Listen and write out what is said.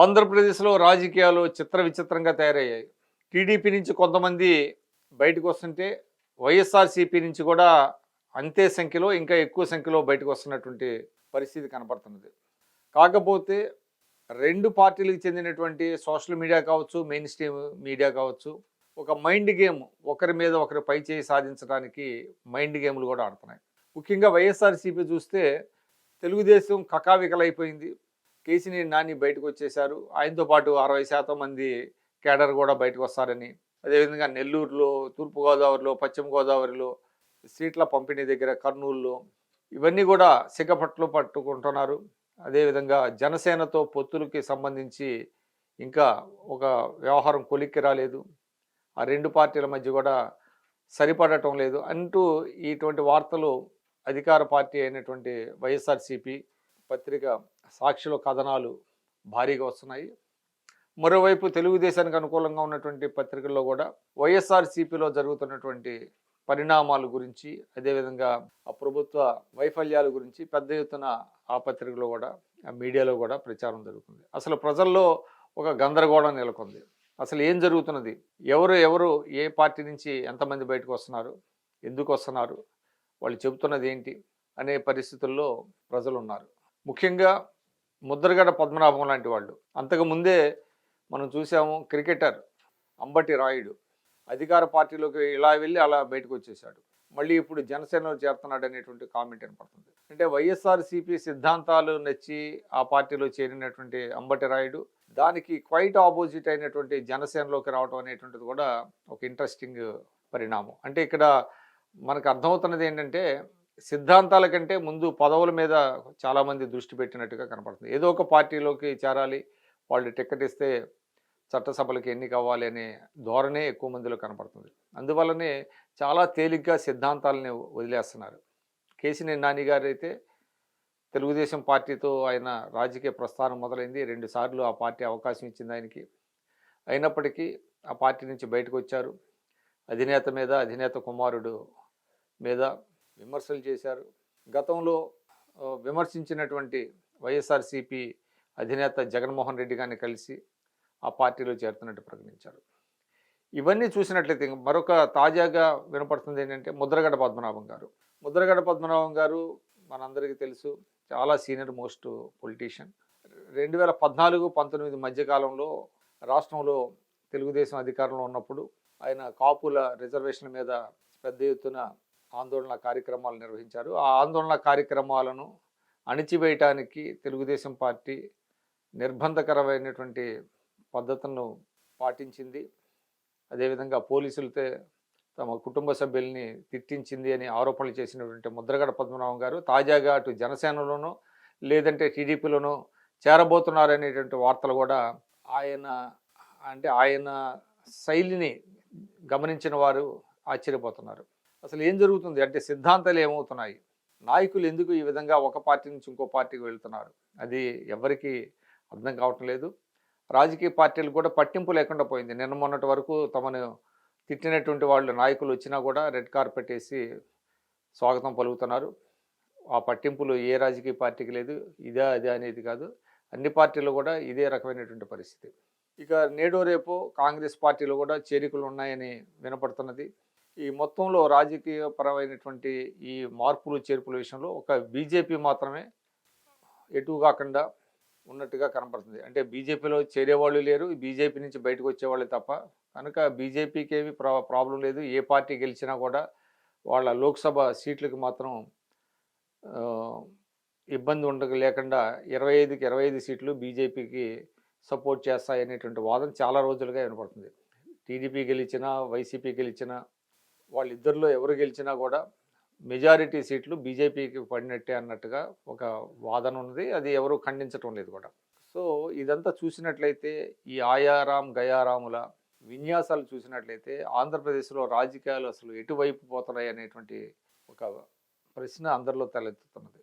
ఆంధ్రప్రదేశ్‌లో రాజకీయాలు చిత్ర విచిత్రంగా తయారయ్యాయి. టీడీపీ నుంచి కొంతమంది బయటకొస్తుంటే, వైఎస్ఆర్‌సీపీ నుంచి కూడా అంతే సంఖ్యలో, ఇంకా ఎక్కువ సంఖ్యలో బయటకొస్తున్నటువంటి పరిస్థితి కనపడుతున్నది. కాకపోతే 2 పార్టీలకు చెందినటువంటి సోషల్ మీడియా కావచ్చు, మెయిన్ స్ట్రీమ్ మీడియా కావచ్చు, ఒక మైండ్ గేమ్ ఒకరి మీద ఒకరు పైచేయి సాధించడానికి మైండ్ గేమ్‌లు కూడా ఆడుతున్నాయి. ముఖ్యంగా వైఎస్ఆర్‌సీపీ చూస్తే తెలుగుదేశం కకావికలైపోయింది. కేశినేని నాని బయటకొచ్చేశారు. ఆయనతో పాటు 60% మంది కేడర్ కూడా బయటకొస్తారని, అదేవిధంగా నెల్లూరులో, తూర్పుగోదావరిలో, పశ్చిమ గోదావరిలో సీట్ల పంపిణీ దగ్గర కర్నూలులో ఇవన్నీ కూడా సిగపట్లు పట్టుకుంటున్నారు. అదేవిధంగా జనసేనతో పొత్తులకి సంబంధించి ఇంకా ఒక వ్యవహారం కొలిక్కి రాలేదు. ఆ 2 పార్టీల మధ్య కూడా సరిపడటం లేదు అంటూ ఇటువంటి వార్తలు అధికార పార్టీ అయినటువంటి వైఎస్ఆర్‌సీపీ పత్రిక సాక్షిలో కథనాలు భారీగా వస్తున్నాయి. మరోవైపు తెలుగుదేశానికి అనుకూలంగా ఉన్నటువంటి పత్రికల్లో కూడా వైఎస్ఆర్‌సీపీలో జరుగుతున్నటువంటి పరిణామాల గురించి, అదేవిధంగా ఆ ప్రభుత్వ వైఫల్యాల గురించి పెద్ద ఎత్తున ఆ పత్రికలో కూడా, ఆ మీడియాలో కూడా ప్రచారం జరుగుతుంది. అసలు ప్రజల్లో ఒక గందరగోళం నెలకొంది. అసలు ఏం జరుగుతున్నది, ఎవరు ఏ పార్టీ నుంచి ఎంతమంది బయటకు వస్తున్నారు, ఎందుకు వస్తున్నారు, వాళ్ళు చెబుతున్నది ఏంటి అనే పరిస్థితుల్లో ప్రజలు ఉన్నారు. ముఖ్యంగా ముద్రగడ పద్మనాభం లాంటి వాళ్ళు. అంతకుముందే మనం చూసాము క్రికెటర్ అంబటి రాయుడు అధికార పార్టీలోకి ఇలా వెళ్ళి అలా బయటకు వచ్చేసాడు. మళ్ళీ ఇప్పుడు జనసేనలో చేరుతున్నాడు అనేటువంటి కామెంట్ వినపడుతుంది. అంటే వైఎస్ఆర్‌సీపీ సిద్ధాంతాలు నచ్చి ఆ పార్టీలో చేరినటువంటి అంబటి రాయుడు దానికి క్వైట్ ఆపోజిట్ అయినటువంటి జనసేనలోకి రావడం అనేటువంటిది కూడా ఒక ఇంట్రెస్టింగ్ పరిణామం. అంటే ఇక్కడ మనకు అర్థమవుతున్నది ఏంటంటే, సిద్ధాంతాల కంటే ముందు పదవుల మీద చాలామంది దృష్టి పెట్టినట్టుగా కనపడుతుంది. ఏదో ఒక పార్టీలోకి చేరాలి, వాళ్ళు టికెట్ ఇస్తే చట్టసభలకు ఎన్నిక అవ్వాలి అనే ధోరణే ఎక్కువ మందిలో కనపడుతుంది. అందువల్లనే చాలా తేలిగ్గా సిద్ధాంతాలని వదిలేస్తున్నారు. కేశినేని నాని గారు అయితే తెలుగుదేశం పార్టీతో ఆయన రాజకీయ ప్రస్థానం మొదలైంది. 2 సార్లు ఆ పార్టీ అవకాశం ఇచ్చింది ఆయనకి. అయినప్పటికీ ఆ పార్టీ నుంచి బయటకు వచ్చారు. అధినేత మీద, అధినేత కుమారుడు మీద విమర్శలు చేశారు. గతంలో విమర్శించినటువంటి వైఎస్ఆర్‌సీపీ అధినేత జగన్మోహన్ రెడ్డి గారిని కలిసి ఆ పార్టీలో చేరుతున్నట్టు ప్రకటించారు. ఇవన్నీ చూసినట్లయితే మరొక తాజాగా వినపడుతుంది ఏంటంటే ముద్రగడ పద్మనాభం గారు. ముద్రగడ పద్మనాభం గారు మనందరికీ తెలుసు, చాలా సీనియర్ మోస్ట్ పొలిటీషియన్. 2014-19 మధ్యకాలంలో రాష్ట్రంలో తెలుగుదేశం అధికారంలో ఉన్నప్పుడు ఆయన కాపుల రిజర్వేషన్ల మీద పెద్ద ఎత్తున ఆందోళన కార్యక్రమాలు నిర్వహించారు. ఆ ఆందోళన కార్యక్రమాలను అణిచివేయటానికి తెలుగుదేశం పార్టీ నిర్బంధకరమైనటువంటి పద్ధతులను పాటించింది. అదేవిధంగా పోలీసులతో తమ కుటుంబ సభ్యుల్ని తిట్టించింది అని ఆరోపణలు చేసినటువంటి ముద్రగడ పద్మనాభం గారు తాజాగా అటు జనసేనలోనో లేదంటే టీడీపీలోనో చేరబోతున్నారనేటువంటి వార్తలు కూడా ఆయన శైలిని గమనించిన వారు ఆశ్చర్యపోతున్నారు. అసలు ఏం జరుగుతుంది అంటే, సిద్ధాంతాలు ఏమవుతున్నాయి, నాయకులు ఎందుకు ఈ విధంగా ఒక పార్టీ నుంచి ఇంకో పార్టీకి వెళ్తున్నారు, అది ఎవరికి అర్థం కావటం లేదు. రాజకీయ పార్టీలు కూడా పట్టింపు లేకుండా పోయింది. నిన్న మొన్నటి వరకు తమను తిట్టినటువంటి వాళ్ళు నాయకులు వచ్చినా కూడా రెడ్ కార్పెట్ వేసి స్వాగతం పలుకుతున్నారు. ఆ పట్టింపులు ఏ రాజకీయ పార్టీకి లేదు. ఇదే అదే అనేది కాదు, అన్ని పార్టీలు కూడా ఇదే రకమైనటువంటి పరిస్థితి. ఇక నేడో రేపో కాంగ్రెస్ పార్టీలో కూడా చేరికలు ఉన్నాయని వినపడుతున్నది. ఈ మొత్తంలో రాజకీయ పరమైనటువంటి ఈ మార్పులు చేర్పుల విషయంలో ఒక బీజేపీ మాత్రమే ఎటు కాకుండా ఉన్నట్టుగా కనపడుతుంది. అంటే బీజేపీలో చేరేవాళ్ళు లేరు, బీజేపీ నుంచి బయటకు వచ్చేవాళ్ళు తప్ప. కనుక బీజేపీకి ఏమి ప్రాబ్లం లేదు. ఏ పార్టీ గెలిచినా కూడా వాళ్ళ లోక్సభ సీట్లకు మాత్రం ఇబ్బంది లేకుండా 25కి 25 సీట్లు బీజేపీకి సపోర్ట్ చేస్తాయనేటువంటి వాదన చాలా రోజులుగా వినపడుతుంది. టీడీపీ గెలిచినా, వైసీపీ గెలిచినా, వాళ్ళిద్దరిలో ఎవరు గెలిచినా కూడా మెజారిటీ సీట్లు బీజేపీకి పడినట్టే అన్నట్టుగా ఒక వాదన ఉన్నది. అది ఎవరు ఖండించటం లేదు కూడా. సో ఇదంతా చూసినట్లయితే ఈ ఆయారాం గయారాముల విన్యాసాలు చూసినట్లయితే ఆంధ్రప్రదేశ్లో రాజకీయాలు అసలు ఎటువైపు పోతున్నాయి అనేటువంటి ఒక ప్రశ్న అందరిలో తలెత్తుతున్నది.